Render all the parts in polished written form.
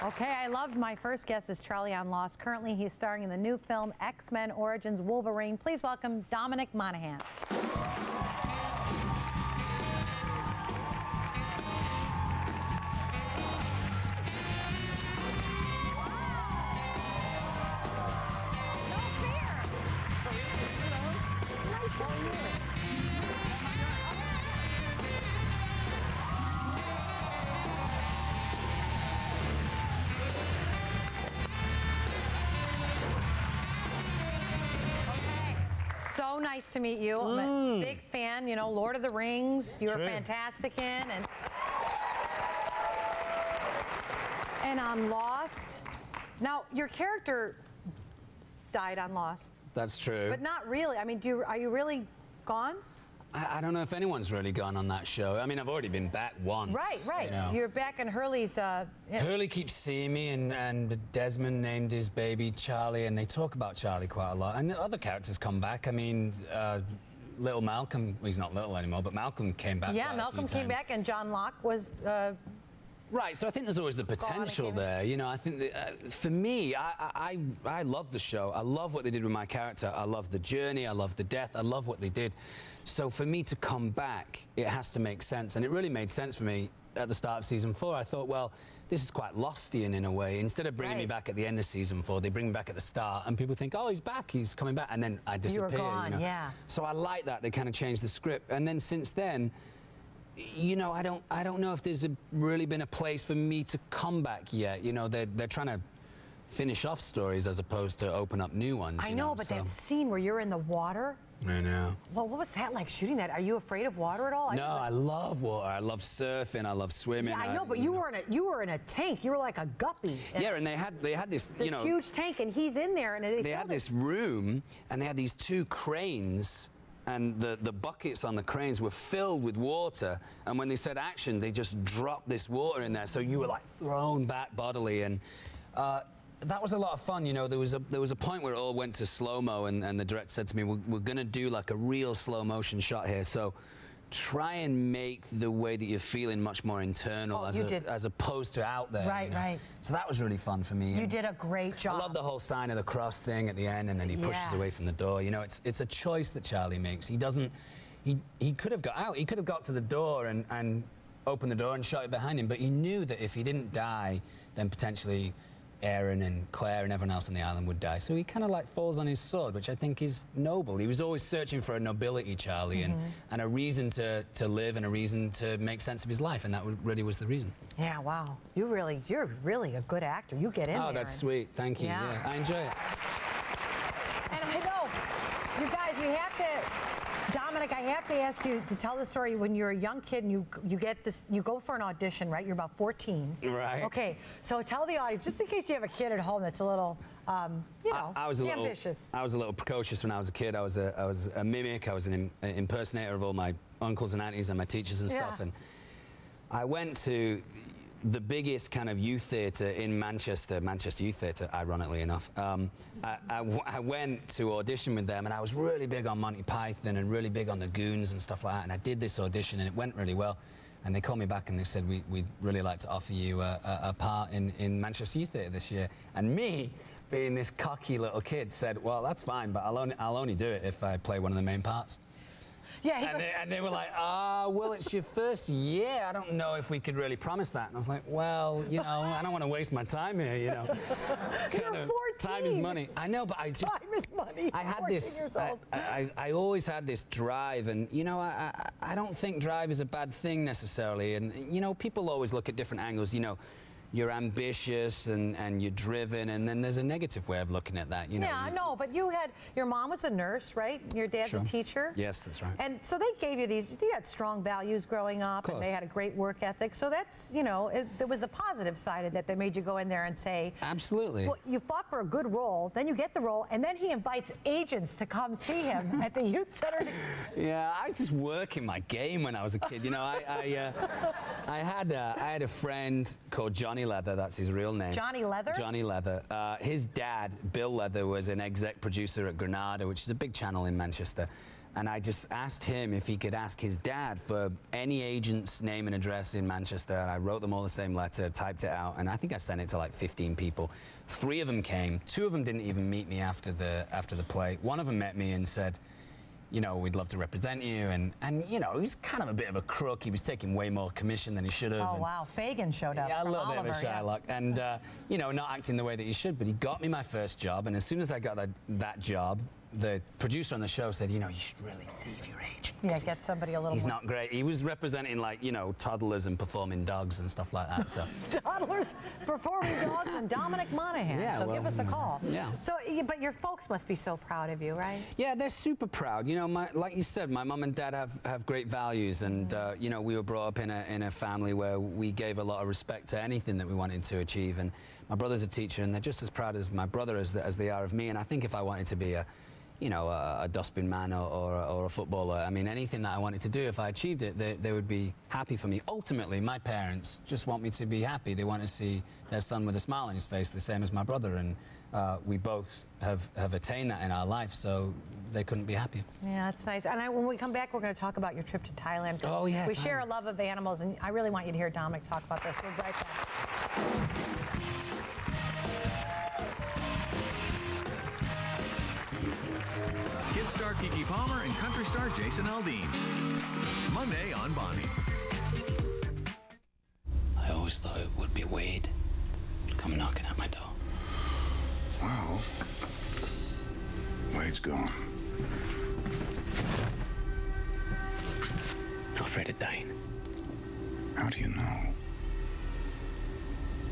Okay, I loved my first guest is Charlie on Lost. Currently, he's starring in the new film X-Men Origins Wolverine. Please welcome Dominic Monaghan. So nice to meet you. I'm a big fan, you know, Lord of the Rings. You were fantastic in. And on Lost. Now, your character died on Lost. That's true. But not really. I mean, are you really gone? I don't know if anyone's really gone on that show. I mean, I've already been back once. Right, right. You know. You're back in Hurley's... Hurley keeps seeing me, and Desmond named his baby Charlie, and they talk about Charlie quite a lot. And other characters come back. I mean, little Malcolm, well, he's not little anymore, but Malcolm came back. Yeah, Malcolm came back, and John Locke was... Right, so I think there's always the potential there. You know, I think that, for me, I love the show. I love what they did with my character. I love the journey. I love the death. I love what they did. So for me to come back, it has to make sense. And it really made sense for me at the start of season 4. I thought, well, this is quite Lostian in a way. Instead of bringing me back at the end of season 4, they bring me back at the start, and people think, oh, he's back, he's coming back, and then I disappear. You were gone, you know? yeah. So I like that. They kind of changed the script. And then since then, you know, I don't know if there's really been a place for me to come back yet. You know, they're trying to finish off stories as opposed to open up new ones. I know, but that scene where you're in the water. I know. Well, what was that like shooting that? Are you afraid of water at all? No, I love water. I love surfing. I love swimming. Yeah, I know, but you were in a tank. You were like a guppy. Yeah, and they had this you know, huge tank, and he's in there, and they had this room, and they had these 2 cranes. And the buckets on the cranes were filled with water, and when they said action, they just dropped this water in there, so you were like thrown back bodily, and that was a lot of fun. You know, there was a point where it all went to slow-mo, and the director said to me, we're gonna do like a real slow-motion shot here, so try and make the way that you're feeling much more internal, as opposed to out there. Right, you know? right. So that was really fun for me. You did a great job. I love the whole sign of the cross thing at the end, and then he pushes away from the door. You know, it's a choice that Charlie makes. He doesn't. He could have got out. He could have got to the door and opened the door and shut it behind him. But he knew that if he didn't die, then potentially Aaron and Claire and everyone else on the island would die. So he kind of like falls on his sword, which I think is noble. He was always searching for a nobility, Charlie, and a reason to live and a reason to make sense of his life, and that really was the reason. Yeah, wow. You're really a good actor. You get in there. Oh, that's sweet. Thank you. Yeah, I enjoy it. And I know, you guys, we have to... Dominic, I have to ask you to tell the story when you're a young kid and you get this, you go for an audition, right? You're about 14. Right. Okay, so tell the audience, just in case you have a kid at home that's a little, you know, ambitious. I was a little precocious when I was a kid. I was a mimic. I was an impersonator of all my uncles and aunties and my teachers and stuff. And I went to the biggest kind of youth theatre in Manchester Youth Theatre, ironically enough. I went to audition with them, and I was really big on Monty Python and really big on the Goons and stuff like that, and I did this audition, and it went really well. And they called me back and they said, we'd really like to offer you a part in Manchester Youth Theatre this year. And me, being this cocky little kid, said, well, that's fine, but I'll only do it if I play one of the main parts. Yeah, and they were like, well, it's your first year. I don't know if we could really promise that. And I was like, well, you know, I don't want to waste my time here, you know. You're 14. Time is money. I know, but I just... Time is money. I had this... I always had this drive, and, you know, I don't think drive is a bad thing necessarily. And, you know, people always look at different angles, you know. You're ambitious and you're driven, and then there's a negative way of looking at that, you know. Yeah, I know, but your mom was a nurse, right? Your dad's a teacher? Yes, that's right. And so they gave you you had strong values growing up, and they had a great work ethic, so that's, you know, there was the positive side of that that made you go in there and say... Absolutely. Well, you fought for a good role, then you get the role, and then he invites agents to come see him at the youth center. Yeah, I was just working my game when I was a kid, you know. I had a friend called Johnny Leather, that's his real name. Johnny Leather? Johnny Leather. His dad, Bill Leather, was an exec producer at Granada, which is a big channel in Manchester. And I just asked him if he could ask his dad for any agent's name and address in Manchester. And I wrote them all the same letter, typed it out, and I think I sent it to like 15 people. 3 of them came. 2 of them didn't even meet me after the play. 1 of them met me and said, you know, we'd love to represent you. And you know, he was kind of a bit of a crook. He was taking way more commission than he should have. Oh, wow. Fagin showed up. Yeah, a little Oliver, bit of a Shylock. Yeah. And, you know, not acting the way that he should. But he got me my first job. And as soon as I got that job, the producer on the show said, you know, you should really leave your agent. Yeah, get somebody a little He's more. not great. He was representing, like, you know, toddlers and performing dogs and stuff like that. So Toddlers, performing dogs, and Dominic Monaghan. Yeah, so well, give us a call. Yeah. So, but your folks must be so proud of you, right? Yeah, they're super proud. You know, like you said, my mum and dad have great values, and you know, we were brought up in a family where we gave a lot of respect to anything that we wanted to achieve. And my brother's a teacher, and they're just as proud as my brother as they are of me. And I think if I wanted to be you know, a dustbin man or a footballer, I mean, anything that I wanted to do, if I achieved it, they would be happy for me. Ultimately, my parents just want me to be happy. They want to see their son with a smile on his face, the same as my brother, and we both have attained that in our life, so they couldn't be happier. Yeah, that's nice. And when we come back, we're going to talk about your trip to Thailand. Oh, yeah, we share a love of animals, and I really want you to hear Dominic talk about this. We'll be right back. Kid star Keke Palmer and country star Jason Aldean. Monday on Bonnie. I always thought it would be Wade come knocking at my door. Well, Wade's gone. Not afraid of dying. How do you know?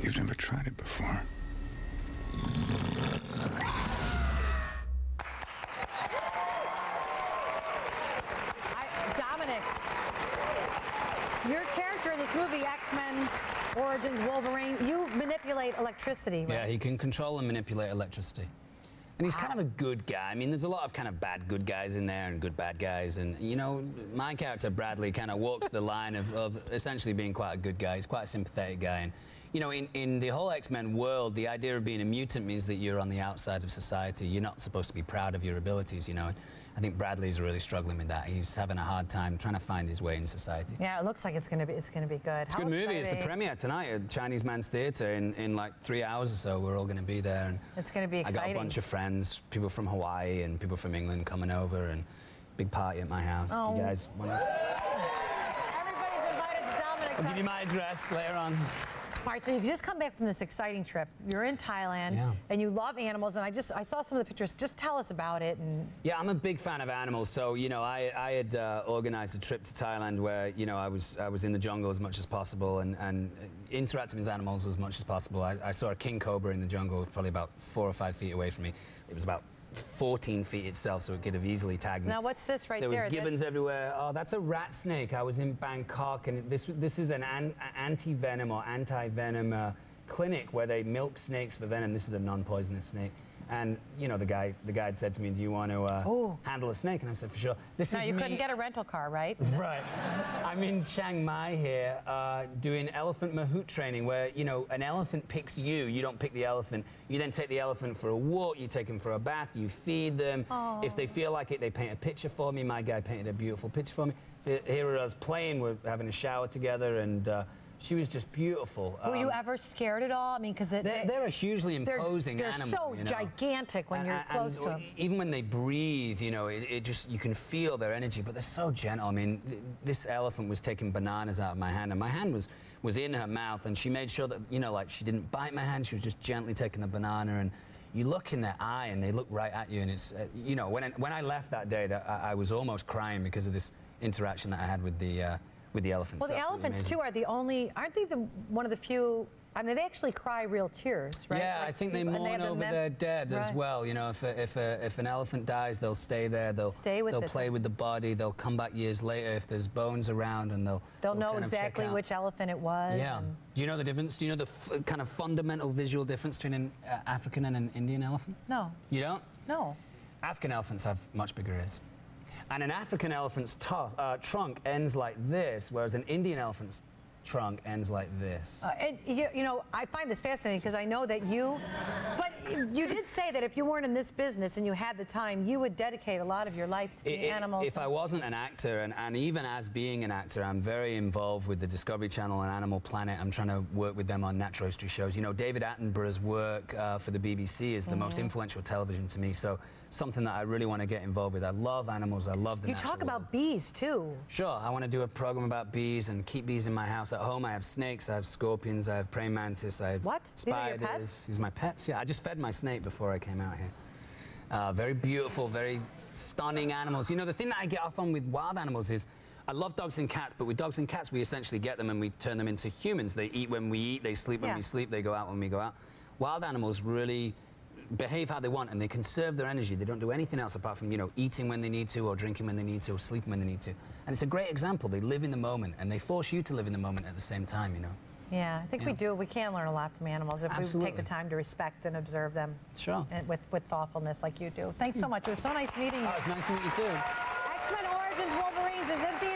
You've never tried it before. Dominic, your character in this movie, X-Men Origins Wolverine, you manipulate electricity, right? Yeah, he can control and manipulate electricity. And he's kind of a good guy. I mean, there's a lot of kind of bad good guys in there and good bad guys. And, you know, my character, Bradley, kind of walks the line of essentially being quite a good guy. He's quite a sympathetic guy. And, you know, in the whole X-Men world, the idea of being a mutant means that you're on the outside of society. You're not supposed to be proud of your abilities, you know. And I think Bradley's really struggling with that. He's having a hard time trying to find his way in society. Yeah, it looks like it's gonna be good. It's a good movie. It's the premiere tonight at Chinese Man's Theatre in like 3 hours or so. We're all going to be there. And it's going to be exciting. I got a bunch of friends, people from Hawaii and people from England coming over, and big party at my house. Oh. You guys want to... Everybody's invited to Dominic's. I'll give you my address later on. All right, so you just come back from this exciting trip. You're in Thailand, and you love animals, and I saw some of the pictures. Just tell us about it. And yeah, I'm a big fan of animals. So, you know, I had organized a trip to Thailand where, you know, I was in the jungle as much as possible and interacting with animals as much as possible. I saw a king cobra in the jungle, probably about 4 or 5 feet away from me. It was about 14 feet itself, so it could have easily tagged me. Now, what's this right there? There was gibbons everywhere. Oh, that's a rat snake. I was in Bangkok, and this is an anti-venom or anti-venom clinic where they milk snakes for venom. This is a non-poisonous snake. And, you know, the guide said to me, do you want to handle a snake? And I said, for sure. Now, you couldn't get a rental car, right? Right. I'm in Chiang Mai here doing elephant mahout training where, you know, an elephant picks you. You don't pick the elephant. You then take the elephant for a walk. You take them for a bath. You feed them. Oh. If they feel like it, they paint a picture for me. My guy painted a beautiful picture for me. Here are us playing. We're having a shower together, and she was just beautiful. Were you ever scared at all? I mean, because they're a hugely imposing animal. They're so you know? gigantic when you're close to them. Even when they breathe, you know, it just, you can feel their energy, but they're so gentle. I mean, this elephant was taking bananas out of my hand, and my hand was in her mouth, and she made sure that, you know, like she didn't bite my hand. She was just gently taking the banana, and you look in their eye, and they look right at you, and it's, you know, when I left that day, I was almost crying because of this interaction that I had with the elephants. Well, the elephants, too, are the only, aren't they one of the few, I mean, they actually cry real tears, right? Yeah, like, I think they mourn over their dead as well. You know, if an elephant dies, they'll stay there. They'll play with the body. They'll come back years later if there's bones around, and they'll know exactly which elephant it was. Yeah. Do you know the difference? Do you know the kind of fundamental visual difference between an African and an Indian elephant? No. You don't? No. African elephants have much bigger ears. And an African elephant's trunk ends like this, whereas an Indian elephant's trunk ends like this. You know, I find this fascinating because I know that but you did say that if you weren't in this business and you had the time, you would dedicate a lot of your life to the animals. If I wasn't an actor, and even as being an actor, I'm very involved with the Discovery Channel and Animal Planet. I'm trying to work with them on natural history shows. You know, David Attenborough's work for the BBC is the most influential television to me, so something that I really want to get involved with. I love animals. I love the natural You talk about world. bees, too. Sure. I want to do a program about bees and keep bees in my house. At home, I have snakes, I have scorpions, I have praying mantis, I have spiders. These are your pets? These are my pets. Yeah, I just fed my snake before I came out here. Very beautiful, very stunning animals. You know, the thing that I get off on with wild animals is I love dogs and cats, but with dogs and cats, we essentially get them and we turn them into humans. They eat when we eat, they sleep when we sleep, they go out when we go out. Wild animals really behave how they want, and they conserve their energy. They don't do anything else apart from, you know, eating when they need to, or drinking when they need to, or sleeping when they need to. And it's a great example. They live in the moment, and they force you to live in the moment at the same time, you know. Yeah, I think we do. We can learn a lot from animals if we take the time to respect and observe them. Sure. And with thoughtfulness like you do. Thanks so much. It was so nice meeting you. Oh, it's nice to meet you too. X-Men Origins Wolverines is in theaters.